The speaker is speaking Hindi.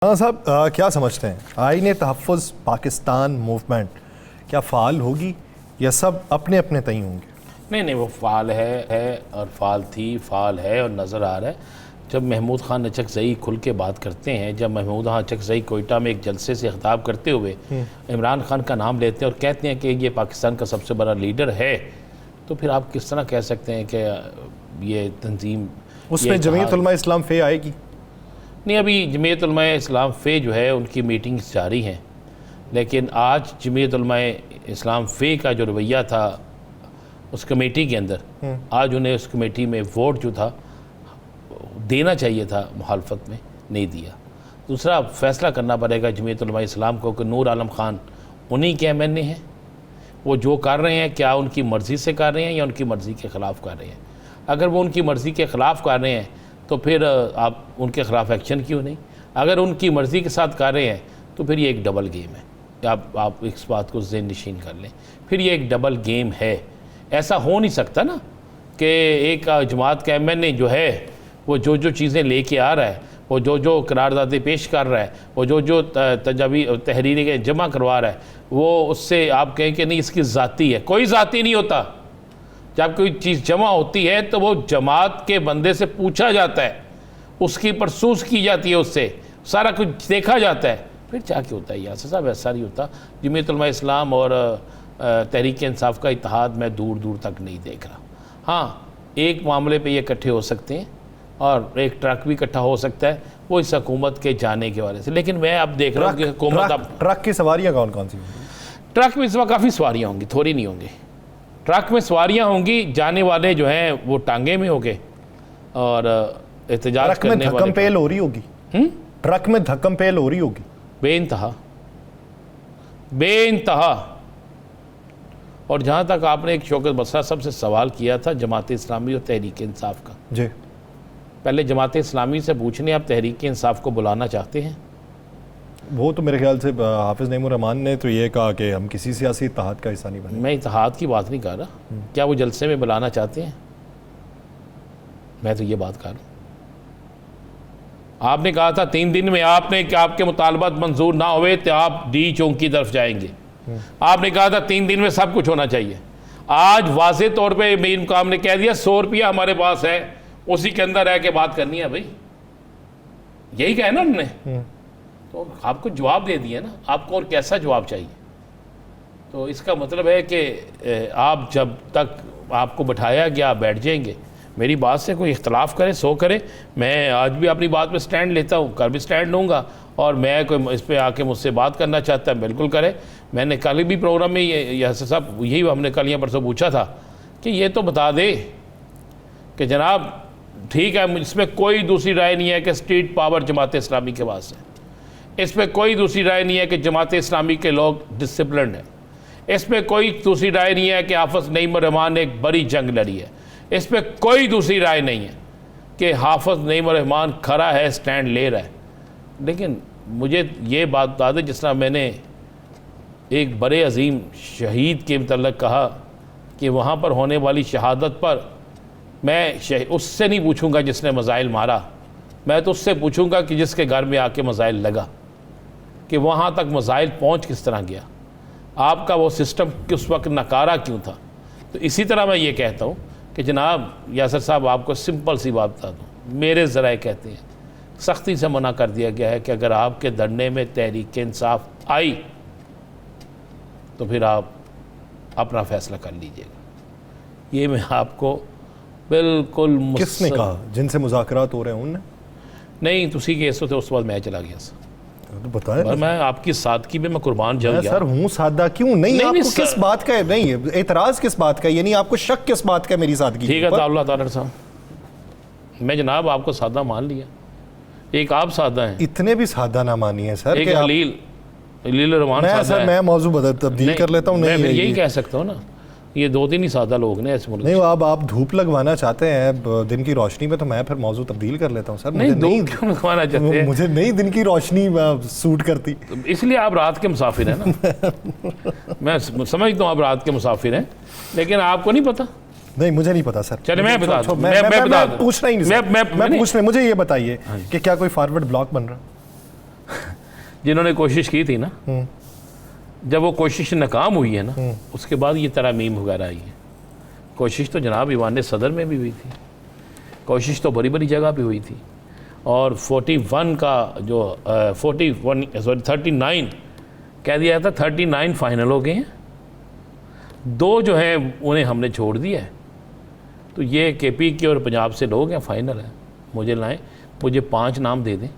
हाँ साहब, क्या समझते हैं आईन तहफ़्फ़ुज़ पाकिस्तान मूवमेंट क्या फ़ाल होगी या सब अपने अपने तय होंगे? नहीं, वो फ़ाल है और फ़ाल है और नज़र आ रहा है। जब महमूद ख़ान नचकज़ई खुल के बात करते हैं, जब महमूद ख़ान नचकज़ई कोयटा में एक जलसे से ख़िताब करते हुए इमरान ख़ान का नाम लेते हैं और कहते हैं कि ये पाकिस्तान का सबसे बड़ा लीडर है, तो फिर आप किस तरह कह सकते हैं कि ये तंजीम उसमें जमीयत उलमा इस्लाम फ़े आएगी? नहीं, अभी जमीयत उलमा इस्लाम फ़े जो है उनकी मीटिंग्स जारी हैं, लेकिन आज जमीयत उलमा इस्लाम फ़े का जो रवैया था उस कमेटी के अंदर, आज उन्हें उस कमेटी में वोट जो था देना चाहिए था, मुखालफत में नहीं दिया। दूसरा फ़ैसला करना पड़ेगा जमीयत उलमा इस्लाम को कि नूर आलम ख़ान उन्हीं के MNA हैं, वो जो कर रहे हैं क्या उनकी मर्ज़ी से कर रहे हैं या उनकी मर्ज़ी के ख़िलाफ़ कर रहे हैं। अगर वो उनकी मर्ज़ी के ख़िलाफ़ कर रहे हैं तो फिर आप उनके ख़िलाफ़ एक्शन क्यों नहीं? अगर उनकी मर्ज़ी के साथ कर रहे हैं तो फिर ये एक डबल गेम है। आप इस बात को ज़हन नशीन कर लें, फिर ये एक डबल गेम है। ऐसा हो नहीं सकता ना कि एक जमात का MNA जो है वो जो चीज़ें लेके आ रहा है, वो जो करारदादें पेश कर रहा है, वो जो तजावी तहरीरें जमा करवा रहा है, वो उससे आप कहें कि नहीं इसकी ज़ाती है। कोई ज़ाती नहीं होता। जब कोई चीज़ जमा होती है तो वो जमात के बंदे से पूछा जाता है, उसकी परसूस की जाती है, उससे सारा कुछ देखा जाता है, फिर जाके होता है। यासर साहब ऐसा नहीं होता। जमीयत उलमा इस्लाम और तहरीक इंसाफ का इत्तेहाद मैं दूर दूर तक नहीं देख रहा। हाँ, एक मामले पे ये इकट्ठे हो सकते हैं और एक ट्रक भी इकट्ठा हो सकता है, वो इस हुकूमत के जाने के वजह से। लेकिन मैं अब देख रहा हूँ कि हुकूमत अब ट्रक की सवारियाँ कौन कौन सी होंगी? ट्रक में इस वक्त काफ़ी सवारियाँ होंगी, थोड़ी नहीं होंगी। ट्रक में सवारियाँ होंगी, जाने वाले जो हैं वो टांगे में होंगे और एहतजाज करने वाले। धक्कम पेल हो रही होगी। ट्रक में धक्कम पेल हो रही होगी बेइंतहा। और जहाँ तक आपने एक शौकत बसरा साहब से सवाल किया था जमात इस्लामी और तहरीक इंसाफ का, जी, पहले जमात इस्लामी से पूछने आप तहरीक इंसाफ को बुलाना चाहते हैं? वो तो मेरे ख्याल से हाफिज़ नईमुर रहमान ने तो ये कहा कि हम किसी सियासी इत्तेहाद का हिस्सा नहीं बने। मैं इत्तेहाद की बात नहीं कर रहा। क्या वो जलसे में बुलाना चाहते हैं? मैं तो ये बात कर रहा हूँ। आपने कहा था 3 दिन में आपके मुतालबात मंजूर ना हुए तो आप डी चौक की तरफ जाएंगे। आपने कहा था 3 दिन में सब कुछ होना चाहिए। आज वाज़े तौर पे मीर मुकाम ने कह दिया 100 रुपया हमारे पास है, उसी के अंदर रह के बात करनी है। भाई यही कहा ना उन्होंने, तो आपको जवाब दे दिया ना, आपको और कैसा जवाब चाहिए? तो इसका मतलब है कि आप जब तक आपको बैठाया गया आप बैठ जाएंगे। मेरी बात से कोई इख्तलाफ करे सो करे, मैं आज भी अपनी बात पे स्टैंड लेता हूँ, कल भी स्टैंड लूँगा। और मैं कोई इस पर आके मुझसे बात करना चाहता है बिल्कुल करे। मैंने कल भी प्रोग्राम में यासर साहब यही हमने कल या परसों पूछा था कि ये तो बता दे कि जनाब ठीक है, इसमें कोई दूसरी राय नहीं है कि स्टेट पावर जमात इस्लामी के पास है, इसमें कोई दूसरी राय नहीं है कि जमात इस्लामी के लोग डिसिप्लिन हैं, इसमें कोई दूसरी राय नहीं है कि हाफिज़ नईमुर रहमान ने एक बड़ी जंग लड़ी है, इसमें कोई दूसरी राय नहीं है कि हाफिज़ नईमुर रहमान खड़ा है, स्टैंड ले रहा है। लेकिन मुझे ये बात बता दें, जिस तरह मैंने एक बड़े अजीम शहीद के मतलब कहा कि वहाँ पर होने वाली शहादत पर मैं उससे नहीं पूछूंगा जिसने मज़ाइल मारा, मैं तो उससे पूछूंगा कि जिसके घर में आके मज़ाइल लगा, कि वहाँ तक मज़ाइल पहुँच किस तरह गया, आपका वो सिस्टम किस वक्त नकारा क्यों था। तो इसी तरह मैं ये कहता हूँ कि जनाब यासर साहब, आपको सिंपल सी बात बता दूँ, मेरे ज़राए कहते हैं सख्ती से मना कर दिया गया है कि अगर आपके धरने में तहरीक इंसाफ आई तो फिर आप अपना फ़ैसला कर लीजिएगा। ये मैं आपको बिल्कुल किसने कहा? जिनसे मुज़ाकरात हो रहे हैं उनने? नहीं, तुसी केस होते उस बाद मैं चला गया तो बताएं। मैं आपकी सादगी में मैं कुर्बान जाऊँ सर हूँ सादा क्यों नहीं आपको किस बात का है? नहीं, एतराज़ किस बात का, यानी आपको शक किस बात का मेरी सादगी? ठीक है अल्लाह ताला साहब, मैं जनाब आपको सादा मान लिया, एक आप सादा हैं। इतने भी सादा ना मानिए सर। एक हलील रहमान सादा है। मैं मौजू तब्दील कर लेता हूँ। मैं यही कह सकता हूँ ना, ये 2-3 ही सादा लोग ने इस मुल्क नहीं, अब आप धूप लगवाना चाहते हैं दिन की रोशनी में, तो मैं फिर मौजू तब्दील कर लेता हूँ सर। नहीं, धूप क्यों लगवाना चाहते हैं? मुझे नहीं दिन की रोशनी सूट करती, इसलिए आप रात के मुसाफिर हैं ना। मैं समझता हूँ आप रात के मुसाफिर हैं, लेकिन आपको नहीं पता। नहीं, मुझे नहीं पता सर। चलिए मैं बता दूं, मैं पूछना ही नहीं, मैं पूछ रहा, मुझे ये बताइए कि क्या कोई फॉरवर्ड ब्लॉक बन रहा? जिन्होंने कोशिश की थी ना, जब वो कोशिश नाकाम हुई है ना, उसके बाद ये तरमीम वगैरह आई है। कोशिश तो जनाब ईवान सदर में भी हुई थी, कोशिश तो बड़ी बड़ी जगह भी हुई थी, और 41 का जो 39 कह दिया था, 39 फाइनल हो गए हैं, 2 जो हैं उन्हें हमने छोड़ दिया है। तो ये KP के और पंजाब से लोग हैं, फाइनल है, मुझे लाएं, मुझे 5 नाम दे दें।